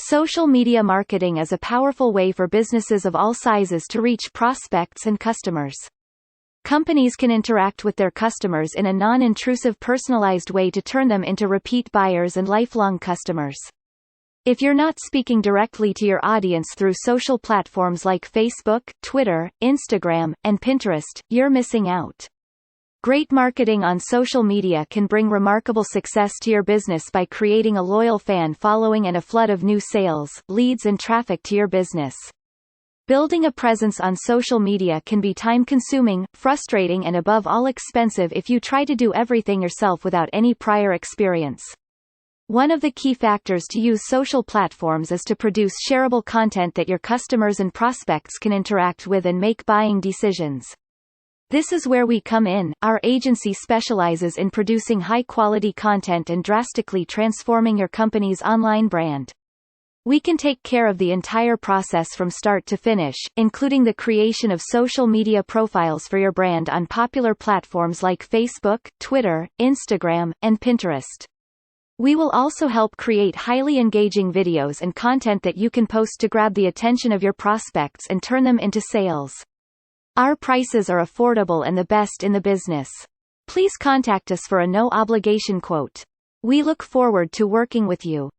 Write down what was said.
Social media marketing is a powerful way for businesses of all sizes to reach prospects and customers. Companies can interact with their customers in a non-intrusive, personalized way to turn them into repeat buyers and lifelong customers. If you're not speaking directly to your audience through social platforms like Facebook, Twitter, Instagram, and Pinterest, you're missing out. Great marketing on social media can bring remarkable success to your business by creating a loyal fan following and a flood of new sales, leads and traffic to your business. Building a presence on social media can be time-consuming, frustrating and above all expensive if you try to do everything yourself without any prior experience. One of the key factors to use social platforms is to produce shareable content that your customers and prospects can interact with and make buying decisions. This is where we come in. Our agency specializes in producing high-quality content and drastically transforming your company's online brand. We can take care of the entire process from start to finish, including the creation of social media profiles for your brand on popular platforms like Facebook, Twitter, Instagram, and Pinterest. We will also help create highly engaging videos and content that you can post to grab the attention of your prospects and turn them into sales. Our prices are affordable and the best in the business. Please contact us for a no-obligation quote. We look forward to working with you.